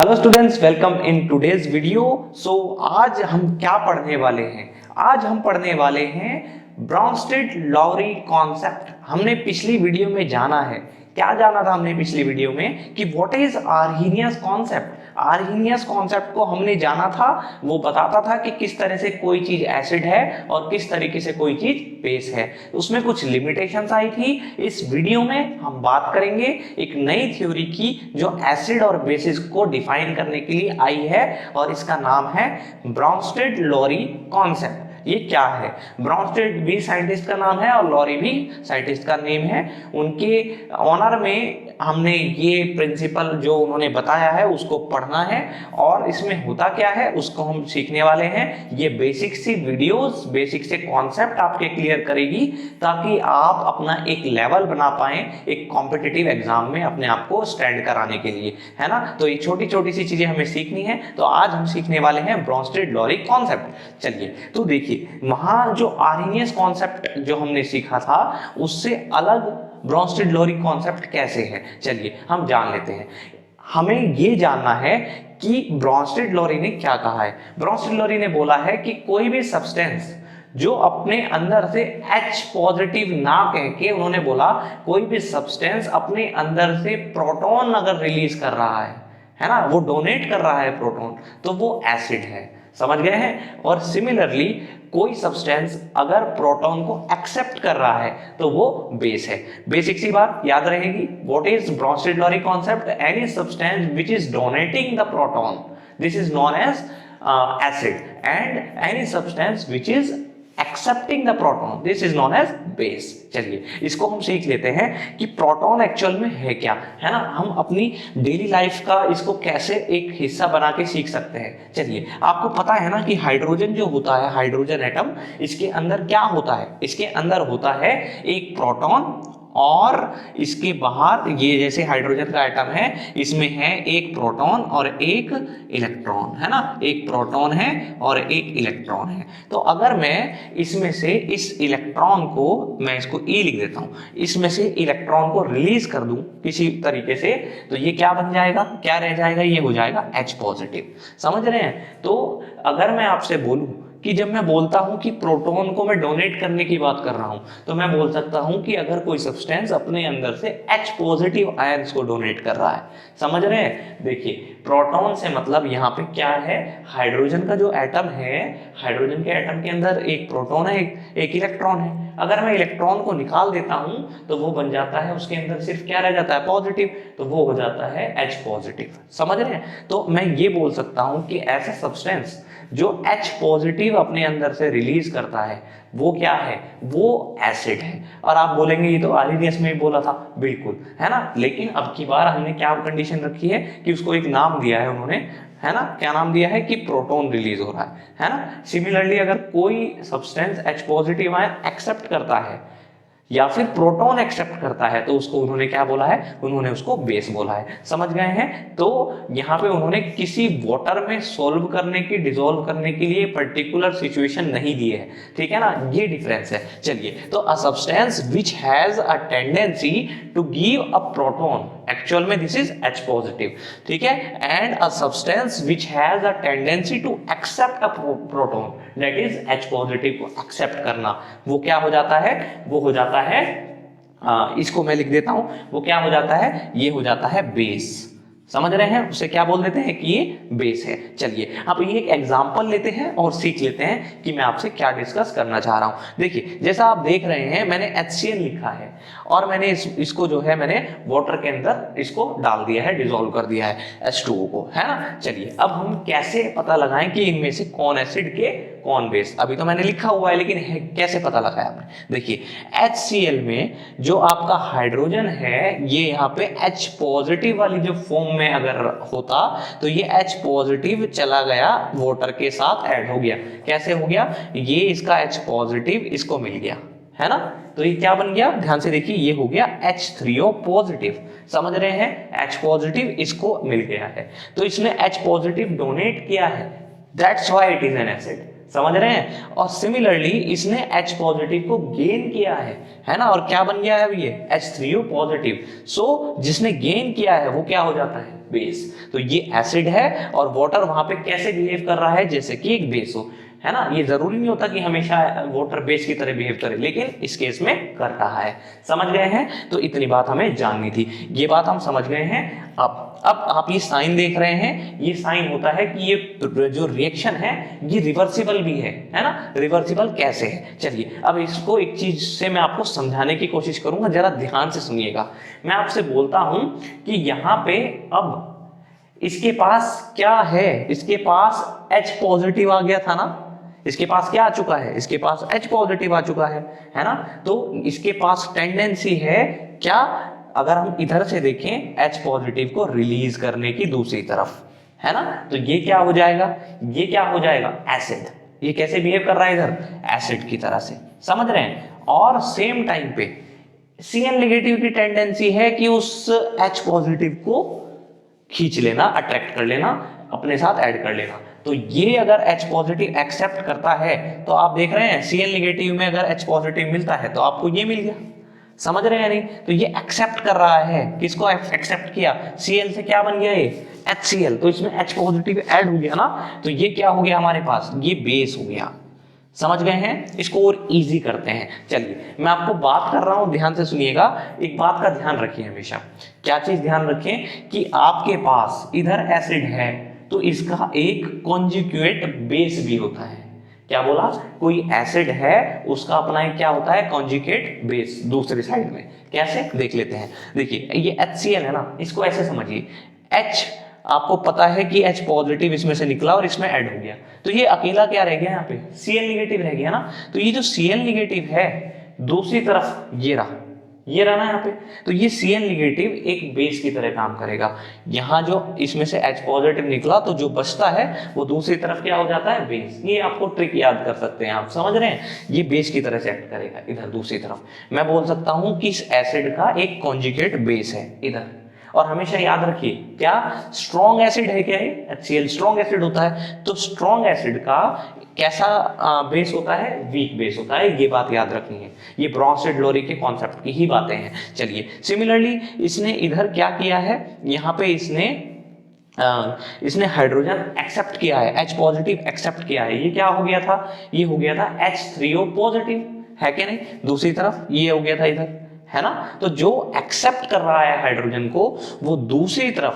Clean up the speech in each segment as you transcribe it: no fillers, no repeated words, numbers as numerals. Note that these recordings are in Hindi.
Hello students, welcome in today's video. आज हम क्या पढ़ने वाले हैं? आज हम पढ़ने वाले हैं ब्राउनस्टेड-लॉरी कॉन्सेप्ट। हमने पिछली वीडियो में जाना है, क्या जाना था हमने पिछली वीडियो में कि what is Arrhenius concept. Arrhenius concept को हमने जाना था, वो बताता था कि किस तरह से कोई चीज एसिड है और किस तरीके से कोई चीज बेस है। उसमें कुछ लिमिटेशंस आई थी। इस वीडियो में हम बात करेंगे एक नई थ्योरी की जो एसिड और बेसिस को डिफाइन करने के लिए आई है और इसका नाम है ब्राउनस्टेड-लॉरी कॉन्सेप्ट। ये क्या है? ब्राउनस्टेड भी साइंटिस्ट का नाम है और लॉरी भी साइंटिस्ट का नेम है। उनके ऑनर में हमने ये प्रिंसिपल जो उन्होंने बताया है उसको पढ़ना है और इसमें होता क्या है उसको हम सीखने वाले हैं। ये बेसिक सी वीडियोस, बेसिक से कॉन्सेप्ट आपके क्लियर करेगी ताकि आप अपना एक लेवल बना पाए एक कॉम्पिटिटिव एग्जाम में अपने आप को स्टैंड कराने के लिए, है ना। तो ये छोटी छोटी सी चीजें हमें सीखनी है। तो आज हम सीखने वाले हैं ब्राउनस्टेड-लॉरी कॉन्सेप्ट। चलिए तो देखिए, वहां जो आर्हीनियस कॉन्सेप्ट जो हमने सीखा था उससे अलग ब्राउनस्टेड-लॉरी कॉन्सेप्ट कैसे है, चलिए हम जान लेते हैं। हमें यह जानना है कि ब्राउनस्टेड-लॉरी ने क्या कहा है। ब्राउनस्टेड-लॉरी ने बोला है कि कोई भी सब्सटेंस जो अपने अंदर से H पॉजिटिव ना कह के, उन्होंने बोला कोई भी सब्सटेंस अपने अंदर से प्रोटॉन अगर रिलीज कर रहा है ना, वो डोनेट कर रहा है प्रोटॉन, तो वो एसिड है। समझ गए हैं? और सिमिलरली कोई सब्सटेंस अगर प्रोटॉन को एक्सेप्ट कर रहा है तो वो बेस है। बेसिक सी बात याद रहेगी। What is Bronsted Lowry concept? Any substance which is donating the proton, this is known as acid, and any substance which is accepting the proton, this is known as base. चलिए इसको हम सीख लेते हैं कि प्रोटॉन एक्चुअल में है क्या, है ना। हम अपनी डेली लाइफ का इसको कैसे एक हिस्सा बना के सीख सकते हैं। चलिए, आपको पता है ना कि हाइड्रोजन जो होता है, हाइड्रोजन एटम, इसके अंदर क्या होता है? इसके अंदर होता है एक प्रोटॉन और इसके बाहर ये जैसे हाइड्रोजन का एटम है, इसमें है एक प्रोटॉन और एक इलेक्ट्रॉन, है ना। एक प्रोटॉन है और एक इलेक्ट्रॉन है। तो अगर मैं इसमें से इस इलेक्ट्रॉन को, मैं इसको E लिख देता हूं, इसमें से इलेक्ट्रॉन को रिलीज कर दूं किसी तरीके से, तो ये क्या बन जाएगा, क्या रह जाएगा? ये हो जाएगा H पॉजिटिव। समझ रहे हैं? तो अगर मैं आपसे बोलूं कि जब मैं बोलता हूं कि प्रोटॉन को मैं डोनेट करने की बात कर रहा हूं, तो मैं बोल सकता हूं कि अगर कोई सब्सटेंस अपने अंदर से H पॉजिटिव आयंस को डोनेट कर रहा है। समझ रहे हैं? देखिए, प्रोटॉन से मतलब यहाँ पे क्या है, हाइड्रोजन का जो एटम है, हाइड्रोजन के एटम के अंदर एक प्रोटॉन है, एक इलेक्ट्रॉन है। अगर मैं इलेक्ट्रॉन को निकाल देता हूं तो वो बन जाता है, उसके अंदर सिर्फ क्या रह जाता है, पॉजिटिव, तो वो हो जाता है H पॉजिटिव। समझ रहे हैं? तो मैं ये बोल सकता हूं कि ऐसा सब्सटेंस जो H पॉजिटिव अपने अंदर से रिलीज करता है वो क्या है, वो एसिड है। और आप बोलेंगे ये तो आर्हीनियस में ही बोला था, बिल्कुल, है ना। लेकिन अब की बार हमने क्या कंडीशन रखी है कि उसको एक नाम दिया है उन्होंने, है ना। क्या नाम दिया है? कि प्रोटॉन रिलीज हो रहा है ना। सिमिलरली अगर कोई substance H positive ion accept करता है या फिर प्रोटॉन एक्सेप्ट करता है तो उसको उन्होंने क्या बोला है? उन्होंने उसको बेस बोला है। समझ गए हैं? तो यहाँ पे उन्होंने किसी वाटर में सोल्व करने की, डिसॉल्व करने के लिए पर्टिकुलर सिचुएशन नहीं दी है, ठीक है ना। ये डिफरेंस है। चलिए, तो a substance which has a tendency to give a proton, actual में दिस इज H पॉजिटिव, ठीक है, and a substance which has a tendency to accept a proton, that is H positive को एक्सेप्ट करना, वो क्या हो जाता है? वो हो जाता है, इसको मैं लिख देता हूं, वो क्या हो जाता है? ये हो जाता है बेस। समझ रहे हैं? उसे क्या बोल देते हैं कि ये बेस है। चलिए अब ये एक एग्जांपल लेते हैं और सीख लेते हैं कि मैं आपसे क्या डिस्कस करना चाह रहा हूं। देखिए, जैसा आप देख रहे हैं, मैंने HCl लिखा है और मैंने इसको जो है मैंने वाटर के अंदर इसको डाल दिया है, डिसॉल्व कर दिया है H2O को, है ना। चलिए अब हम कैसे पता लगाएं कि इनमें से कौन एसिड के कौन बेस? अभी तो मैंने लिखा हुआ है, लेकिन कैसे पता लगाया आपने? देखिए, HCl में जो आपका हाइड्रोजन है, ये यहाँ पे H पॉजिटिव वाली जो फॉर्म में अगर होता तो ये H पॉजिटिव चला गया वाटर के साथ ऐड हो गया। कैसे हो गया? ये इसका H पॉजिटिव इसको मिल गया, है ना। तो ये क्या बन गया? ध्यान से देखिए, ये हो गया H3O पॉजिटिव। समझ रहे हैं? H पॉजिटिव इसको मिल गया है, तो इसने H पॉजिटिव डोनेट किया है, that's why it is an acid. समझ रहे हैं? और सिमिलरली इसने H पॉजिटिव को गेन किया है ना, और क्या बन गया है ये H3O पॉजिटिव। सो जिसने गेन किया है वो क्या हो जाता है? बेस। तो ये एसिड है और वाटर वहां पे कैसे बिहेव कर रहा है, जैसे कि एक बेस हो, है ना। ये जरूरी नहीं होता कि हमेशा वाटर बेस की तरह बिहेव करे, लेकिन इस केस में कर रहा है। समझ गए हैं? तो इतनी बात हमें जाननी थी, ये बात हम समझ गए हैं। अब आप ये साइन देख रहे हैं, ये साइन होता है कि ये जो रिएक्शन है ये रिवर्सिबल भी है ना। रिवर्सिबल कैसे है, चलिए अब इसको एक चीज से मैं आपको समझाने की कोशिश करूंगा, जरा ध्यान से सुनिएगा। मैं आपसे बोलता हूं कि यहाँ पे अब इसके पास क्या है, इसके पास H पॉजिटिव आ गया था ना, इसके पास क्या आ चुका है, इसके पास H पॉजिटिव आ चुका है ना। तो इसके पास टेंडेंसी है क्या, अगर हम इधर से देखें, H पॉजिटिव को रिलीज करने की दूसरी तरफ, है ना। तो ये क्या हो जाएगा, ये क्या हो जाएगा, एसिड। ये कैसे बिहेव कर रहा है इधर, एसिड की तरह से, समझ रहे हैं। और सेम टाइम पे Cl नेगेटिव की टेंडेंसी है कि उस H पॉजिटिव को खींच लेना, अट्रैक्ट कर लेना, अपने साथ ऐड कर लेना। तो ये अगर H पॉजिटिव एक्सेप्ट करता है, तो आप देख रहे हैं Cl नेगेटिव में अगर H पॉजिटिव मिलता है तो आपको ये मिल गया, समझ रहे हैं नहीं। तो ये एक्सेप्ट कर रहा है, किसको एक्सेप्ट किया, Cl से क्या बन गया ये HCl, तो इसमें H पॉजिटिव ऐड हो गया ना। तो ये क्या हो गया हमारे पास, ये बेस हो गया। समझ गए हैं? इसको और इजी करते हैं। चलिए मैं आपको बात कर रहा हूं, ध्यान से सुनिएगा। एक बात का ध्यान रखिए हमेशा, क्या चीज ध्यान रखें कि आपके पास इधर एसिड है तो इसका एक कॉन्जुगेट बेस भी होता है। क्या बोला, कोई एसिड है उसका अपना एक क्या होता है, कॉन्जुगेट बेस दूसरी साइड में। कैसे, देख लेते हैं। देखिए ये HCl है ना, इसको ऐसे समझिए, H आपको पता है कि H पॉजिटिव इसमें से निकला और इसमें ऐड हो गया, तो ये अकेला क्या रह गया यहाँ पे, Cl नेगेटिव रह गया ना। तो ये जो Cl नेगेटिव है दूसरी तरफ ये रहा ना यहाँ पे, तो ये Cl नेगेटिव एक बेस की तरह काम करेगा। यहाँ जो इसमें से H पॉजिटिव निकला तो जो बचता है वो दूसरी तरफ क्या हो जाता है, बेस। ये आपको ट्रिक याद कर सकते हैं, आप समझ रहे हैं, ये बेस की तरह से एक्ट करेगा इधर दूसरी तरफ। मैं बोल सकता हूँ कि इस एसिड का एक कॉन्जुगेट बेस है इधर। और हमेशा याद रखिए क्या, स्ट्रॉन्ग एसिड है क्या, ये HCl स्ट्रॉन्ग एसिड होता है, तो स्ट्रॉन्ग एसिड का कैसा बेस होता है, वीक बेस होता है। ये बात याद रखनी है, ये ब्रॉन्स्टेड-लोरी के कॉन्सेप्ट की ही बातें हैं। चलिए सिमिलरली इसने इधर क्या किया है, यहाँ पे इसने हाइड्रोजन एक्सेप्ट किया है, H पॉजिटिव एक्सेप्ट किया है। ये क्या हो गया था, ये हो गया था H3O पॉजिटिव, है कि नहीं। दूसरी तरफ ये हो गया था इधर, है ना। तो जो एक्सेप्ट कर रहा है हाइड्रोजन को, वो दूसरी तरफ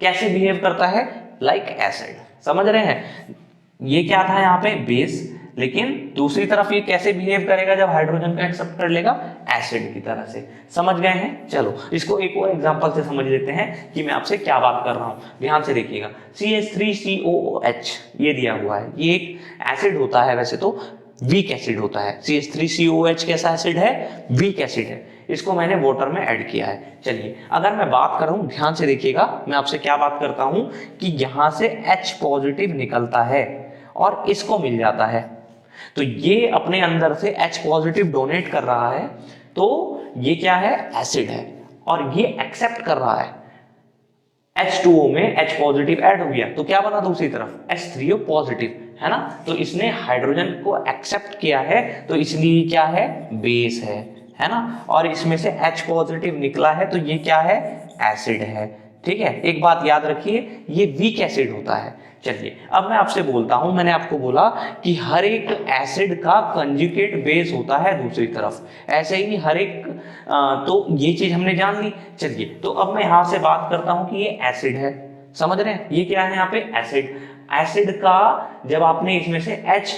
कैसे बिहेव करता है, लाइक एसिड। समझ रहे हैं, ये क्या था यहाँ पे, बेस, लेकिन दूसरी तरफ ये कैसे बिहेव करेगा जब हाइड्रोजन को एक्सेप्ट कर लेगा, एसिड की तरह से। समझ गए हैं? चलो इसको एक और एग्जांपल से समझ लेते हैं कि मैं आपसे क्या बात कर रहा हूं। ध्यान से देखिएगा, CH3COOH ये दिया हुआ है, ये एक एसिड होता है, वैसे तो वीक एसिड होता है। CH3COOH कैसा एसिड है, वीक एसिड है। इसको मैंने वाटर में ऐड किया है। चलिए अगर मैं बात कर रहा हूं, ध्यान से देखिएगा, मैं आपसे क्या बात करता हूं कि यहां से H पॉजिटिव निकलता है और इसको मिल जाता है, तो ये अपने अंदर से H पॉजिटिव डोनेट कर रहा है, तो ये क्या है, एसिड है, और ये एक्सेप्ट कर रहा है। H2O में H पॉजिटिव ऐड हो गया तो क्या बना दूसरी तरफ, H3O पॉजिटिव, है ना। तो इसने हाइड्रोजन को एक्सेप्ट किया है, तो इसलिए क्या है, बेस है ना। और इसमें से H पॉजिटिव निकला है तो ये क्या है, एसिड है। ठीक है, एक बात याद रखिए, ये वीक एसिड होता है। चलिए अब मैं आपसे बोलता हूं, मैंने आपको बोला कि हर एक एसिड का कंजुगेट बेस होता है दूसरी तरफ, ऐसे ही हर एक तो ये चीज हमने जान ली। चलिए तो अब मैं यहां से बात करता हूं कि ये एसिड है, समझ रहे हैं, ये क्या है यहाँ पे, एसिड। एसिड का जब आपने इसमें से H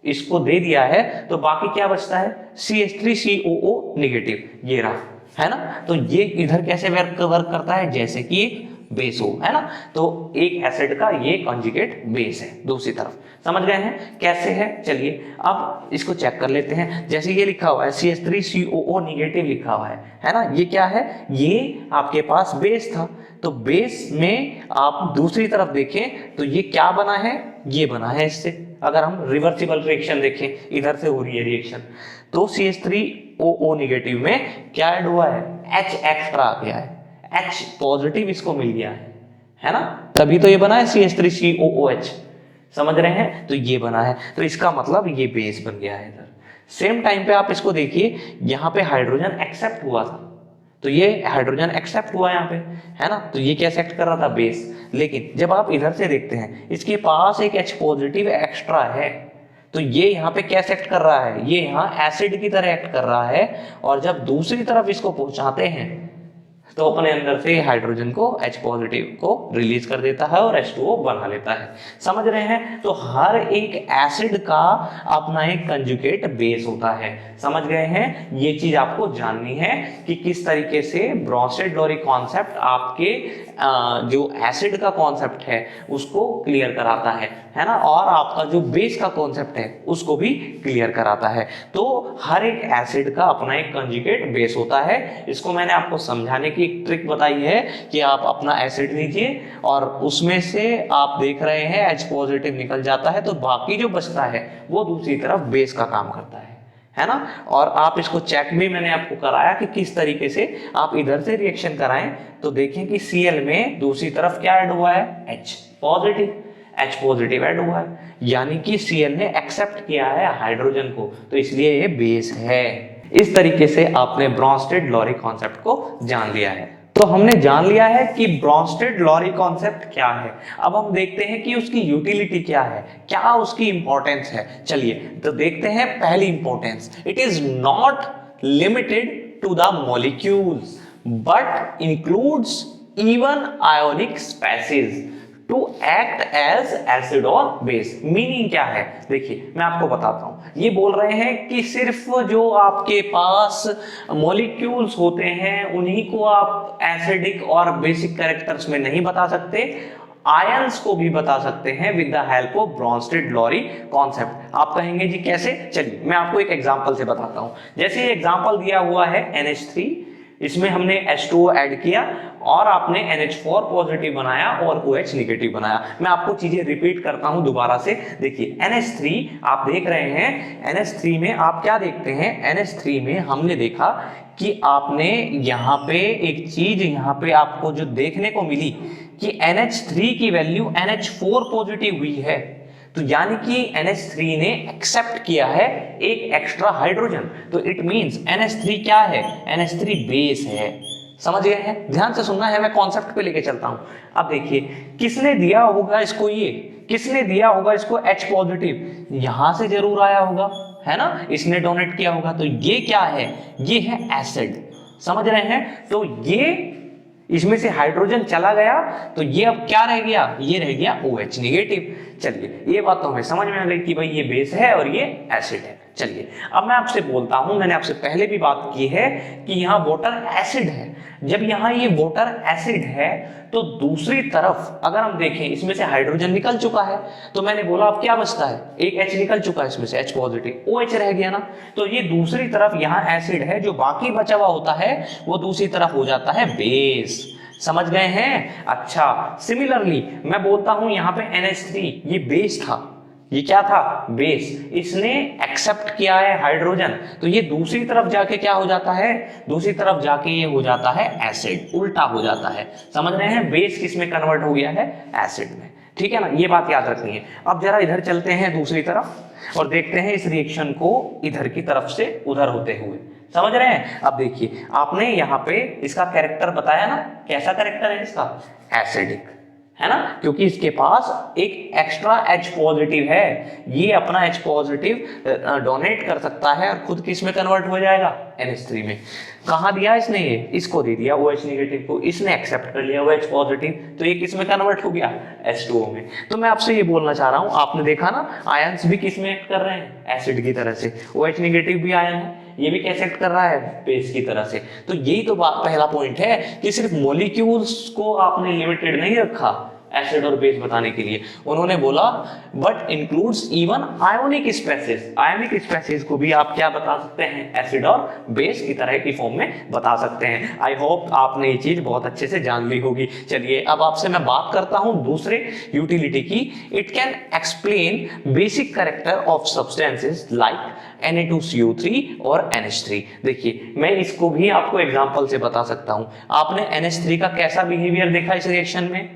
इसको दे दिया है तो बाकी क्या बचता है, CH3COO नेगेटिव, ये रहा, है ना। तो ये इधर कैसे वर्क करता है, जैसे कि एक बेस हो, है ना। तो एक एसिड का ये कॉन्जुगेट बेस है दूसरी तरफ। समझ गए हैं कैसे है? चलिए अब इसको चेक कर लेते हैं। जैसे ये लिखा हुआ है CH3COO नेगेटिव लिखा हुआ है ना। ये क्या है, ये आपके पास बेस था, तो बेस में आप दूसरी तरफ देखें तो ये क्या बना है, ये बना है इससे। अगर हम रिवर्सिबल रिएक्शन देखें, इधर से हो रही है रिएक्शन, तो CH3OO नेगेटिव में क्या ऐड हुआ है, H एक्स्ट्रा आ गया है, H पॉजिटिव इसको मिल गया है ना, तभी तो ये बना है CH3COOH। समझ रहे हैं, तो ये बना है, तो इसका मतलब ये बेस बन गया है इधर। सेम टाइम पे आप इसको देखिए, यहाँ पे हाइड्रोजन एक्सेप्ट हुआ था, तो ये हाइड्रोजन एक्सेप्ट हुआ यहाँ पे, है ना, तो ये क्या एक्सेप्ट कर रहा था, बेस। लेकिन जब आप इधर से देखते हैं इसके पास एक H पॉजिटिव एक्स्ट्रा है, तो ये यहाँ पे क्या एक्ट कर रहा है, ये यहाँ एसिड की तरह एक्ट कर रहा है, और जब दूसरी तरफ इसको पहुंचाते हैं तो अपने अंदर से हाइड्रोजन को H पॉजिटिव को रिलीज कर देता है और H2O बना लेता है। समझ रहे हैं? तो हर एक एसिड का अपना एक कंजुगेट बेस होता है। समझ गए हैं? ये चीज आपको जाननी है कि किस तरीके से ब्रॉन्स्टेड-लोरी कॉन्सेप्ट आपके जो एसिड का कॉन्सेप्ट है उसको क्लियर कराता है ना, और आपका जो बेस का कॉन्सेप्ट है उसको भी क्लियर कराता है। तो हर एक एसिड का अपना एक कंजुगेट बेस होता है। इसको मैंने आपको समझाने की एक ट्रिक बताई है कि आप अपना एसिड लीजिए और उसमें से आप देख रहे हैं H पॉजिटिव निकल जाता है, तो बाकी जो बचता है वो दूसरी तरफ बेस का काम करता है ना। और आप इसको चेक भी मैंने आपको कराया कि किस तरीके से आप इधर से रिएक्शन कराएं, तो देखें कि Cl में दूसरी तरफ क्या ऐड हुआ है, H पॉजिटिव ऐड हुआ है, यानी कि Cl ने एक्सेप्ट किया है हाइड्रोजन को, तो इसलिए ये बेस है। इस तरीके से आपने ब्रॉन्स्टेड-लोरी कॉन्सेप्ट को जान लिया है। तो हमने जान लिया है कि ब्रॉन्स्टेड-लोरी कॉन्सेप्ट क्या है। अब हम देखते हैं कि उसकी यूटिलिटी क्या है, क्या उसकी इंपॉर्टेंस है। चलिए तो देखते हैं पहली importance. It is not limited to the molecules but includes even ionic species to act as acid और बेस। मीनिंग क्या है, देखिए मैं आपको बताता हूं। ये बोल रहे हैं कि सिर्फ जो आपके पास मॉलिक्यूल्स होते हैं उन्हीं को आप एसिडिक और बेसिक कैरेक्टर्स में नहीं बता सकते, आयंस को भी बता सकते हैं with the help of Bronsted Lowry concept. आप कहेंगे जी कैसे? चलिए मैं आपको एक एग्जांपल से बताता हूं। जैसे एग्जांपल दिया हुआ है NH3, इसमें हमने H2O ऐड किया और आपने NH4 पॉजिटिव बनाया और OH निगेटिव बनाया। मैं आपको चीजें रिपीट करता हूं दोबारा से। देखिए NH3 आप देख रहे हैं, NH3 में आप क्या देखते हैं, NH3 में हमने देखा कि आपने यहाँ पे एक चीज यहाँ पे आपको जो देखने को मिली कि NH3 की वैल्यू NH4 पॉजिटिव हुई है, तो यानी कि NH3 ने एक्सेप्ट किया है एक एक्स्ट्रा हाइड्रोजन, तो इट मींस NH3 क्या है, NH3 बेस है। समझ गए हैं? ध्यान से सुनना है, मैं कॉन्सेप्ट पे लेके चलता हूं। अब देखिए किसने दिया होगा इसको, ये किसने दिया होगा इसको H पॉजिटिव, यहां से जरूर आया होगा, है ना, इसने डोनेट किया होगा। तो ये क्या है, ये है एसिड। समझ रहे हैं? तो ये इसमें से हाइड्रोजन चला गया, तो ये अब क्या रह गया, ये रह गया OH निगेटिव। चलिए ये बात तो हमें समझ में आ गई कि भाई ये बेस है और ये एसिड है। चलिए अब मैं आपसे बोलता हूं, मैंने आपसे पहले भी बात की है कि यहाँ वाटर एसिड है। जब यहाँ ये वाटर एसिड है तो दूसरी तरफ अगर हम देखें इसमें से हाइड्रोजन निकल चुका है, तो मैंने बोला अब क्या बचता है, एक H निकल चुका है इसमें से, H पॉजिटिव, OH रह गया ना। तो ये दूसरी तरफ यहाँ एसिड है, जो बाकी बचा हुआ होता है वो दूसरी तरफ हो जाता है बेस। समझ गए हैं? अच्छा सिमिलरली मैं बोलता हूं यहाँ पे NH3 ये बेस था, ये क्या था, बेस। इसने एक्सेप्ट किया है हाइड्रोजन, तो ये दूसरी तरफ जाके क्या हो जाता है, दूसरी तरफ जाके ये हो जाता है एसिड, उल्टा हो जाता है। समझ रहे हैं? बेस किस में कन्वर्ट हो गया है, एसिड में। ठीक है ना, ये बात याद रखनी है। अब जरा इधर चलते हैं दूसरी तरफ और देखते हैं इस रिएक्शन को इधर की तरफ से उधर होते हुए। समझ रहे हैं? अब देखिए आपने यहाँ पे इसका कैरेक्टर बताया ना, कैसा कैरेक्टर है इसका, एसिडिक, है ना, क्योंकि इसके पास एक एक्स्ट्रा H पॉजिटिव है। ये अपना H पॉजिटिव डोनेट कर सकता है और खुद किस में कन्वर्ट हो जाएगा, NH3 में। कहाँ दिया इसने, ये इसको दे दिया OH निगेटिव को, इसने एक्सेप्ट कर लिया OH पॉजिटिव, तो ये किस में कन्वर्ट हो गया, H2O में। तो मैं आपसे ये बोलना चाह रहा हूँ, आपने देखा ना आयंस भी किस में एक्ट कर रहे हैं, एसिड की तरह से। OH निगेटिव भी आयन है, ये भी कैसे एक्ट कर रहा है, बेस की तरह से। तो यही तो पहला पॉइंट है कि सिर्फ मॉलिक्यूल्स को आपने लिमिटेड नहीं रखा एसिड और बेस बताने के लिए। उन्होंने बोला but includes even ionic species, ionic species को भी आप क्या बता सकते हैं, एसिड और बेस की तरह की फॉर्म में बता सकते हैं। आई होप आपने ये चीज बहुत अच्छे से जान ली होगी। चलिए अब आपसे मैं बात करता हूं दूसरे यूटिलिटी की। It can explain basic character of substances like Na2CO3 और NH3। देखिए मैं इसको भी आपको एग्जांपल से बता सकता हूं। आपने NH3 का कैसा बिहेवियर देखा इस रिएक्शन में,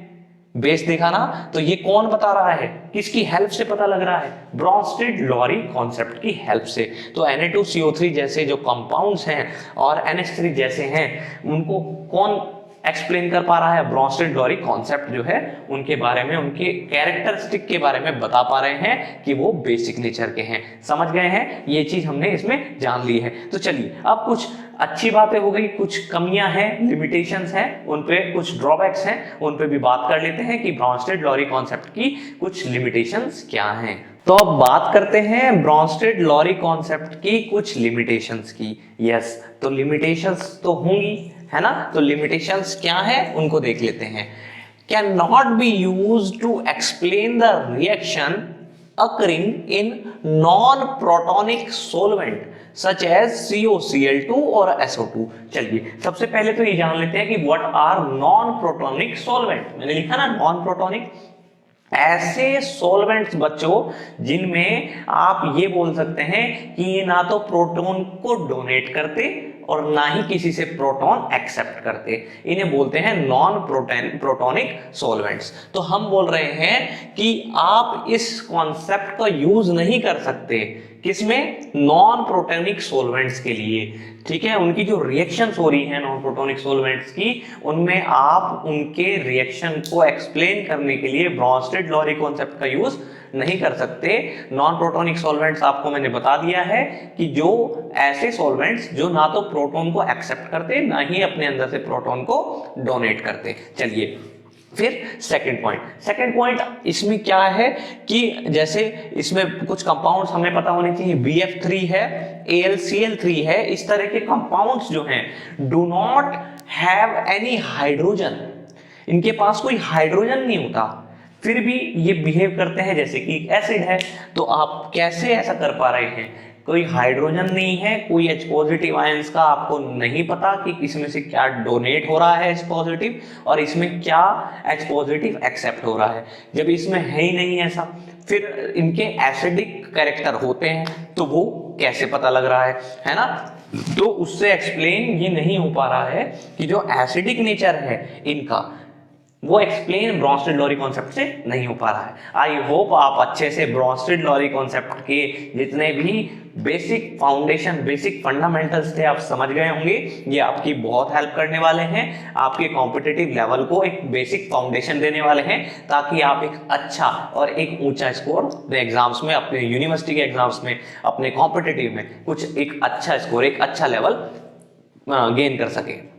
बेस देखा ना, तो ये कौन बता रहा है, किसकी हेल्प से पता लग रहा है, ब्रोंस्टेड-लॉरी कॉन्सेप्ट की हेल्प से। तो Na2CO3 जैसे जो कंपाउंड्स हैं और NH3 जैसे हैं, उनको कौन एक्सप्लेन कर पा रहा है, ब्रोंस्टेड-लॉरी कॉन्सेप्ट जो है उनके बारे में, उनके कैरेक्टरिस्टिक के बारे में बता पा रहे हैं कि वो बेसिक नेचर के हैं। समझ गए हैं, ये चीज हमने इसमें जान ली है। तो चलिए अब कुछ अच्छी बातें हो गई, कुछ कमियां हैं, लिमिटेशंस हैं, उन पे कुछ ड्रॉबैक्स हैं, उन पे भी बात कर लेते हैं कि ब्रोंस्टेड-लॉरी कॉन्सेप्ट की कुछ लिमिटेशंस क्या हैं। तो अब बात करते हैं ब्रोंस्टेड-लॉरी कॉन्सेप्ट की कुछ लिमिटेशंस की। यस, तो लिमिटेशंस तो होंगी, है ना। तो लिमिटेशंस क्या है उनको देख लेते हैं। Can not be used to explain the reaction occurring in non-protonic solvent such as COCl2 और SO2। चलिए सबसे पहले तो ये जान लेते हैं कि what are non-protonic solvent। मैंने लिखा ना non-protonic, ऐसे सॉल्वेंट्स बच्चों जिनमें आप ये बोल सकते हैं कि ये ना तो प्रोटॉन को डोनेट करते और ना ही किसी से प्रोटॉन एक्सेप्ट करते, इन्हें बोलते हैं नॉन प्रोटोनिक सॉल्वेंट्स। तो हम बोल रहे हैं कि आप इस कॉन्सेप्ट का यूज नहीं कर सकते किसमें, नॉन प्रोटोनिक सॉल्वेंट्स के लिए। ठीक है, उनकी जो रिएक्शंस हो रही है नॉन प्रोटोनिक सॉल्वेंट्स की, उनमें आप उनके रिएक्शन को एक्सप्लेन करने के लिए ब्रोंस्टेड-लॉरी कॉन्सेप्ट का यूज नहीं कर सकते। नॉन प्रोटोनिक सॉल्वेंट्स आपको मैंने बता दिया है कि जो ऐसे सॉल्वेंट्स जो ना तो प्रोटॉन को एक्सेप्ट करते ना ही अपने अंदर से प्रोटॉन को डोनेट करते। चलिए फिर सेकंड पॉइंट इसमें क्या है कि जैसे इसमें कुछ कंपाउंड्स हमें पता होने चाहिए, BF3 है, AlCl3 है, इस तरह के कंपाउंड्स जो हैं do not have any hydrogen, इनके पास कोई हाइड्रोजन नहीं होता, फिर भी ये बिहेव करते हैं जैसे कि एसिड है। तो आप कैसे ऐसा कर पा रहे हैं, कोई हाइड्रोजन नहीं है, कोई H पॉजिटिव आयंस का आपको नहीं पता कि इसमें से क्या डोनेट हो रहा है H पॉजिटिव और इसमें क्या H पॉजिटिव एक्सेप्ट हो रहा है, जब इसमें है ही नहीं ऐसा, फिर इनके एसिडिक कैरेक्टर होते हैं तो वो कैसे पता लग रहा है ना। तो उससे एक्सप्लेन ये नहीं हो पा रहा है कि जो एसिडिक नेचर है इनका वो एक्सप्लेन ब्रोंस्टेड-लॉरी कॉन्सेप्ट से नहीं हो पा रहा है। आई होप आप अच्छे से ब्रोंस्टेड-लॉरी कॉन्सेप्ट के जितने भी बेसिक फाउंडेशन, बेसिक फंडामेंटल्स थे आप समझ गए होंगे। ये आपकी बहुत हेल्प करने वाले हैं, आपके कॉम्पिटिटिव लेवल को एक बेसिक फाउंडेशन देने वाले हैं, ताकि आप एक अच्छा और एक ऊंचा स्कोर अपने एग्जाम्स में, अपने यूनिवर्सिटी के एग्जाम्स में, अपने कॉम्पिटिटिव में कुछ एक अच्छा स्कोर, एक अच्छा लेवल गेन कर सके।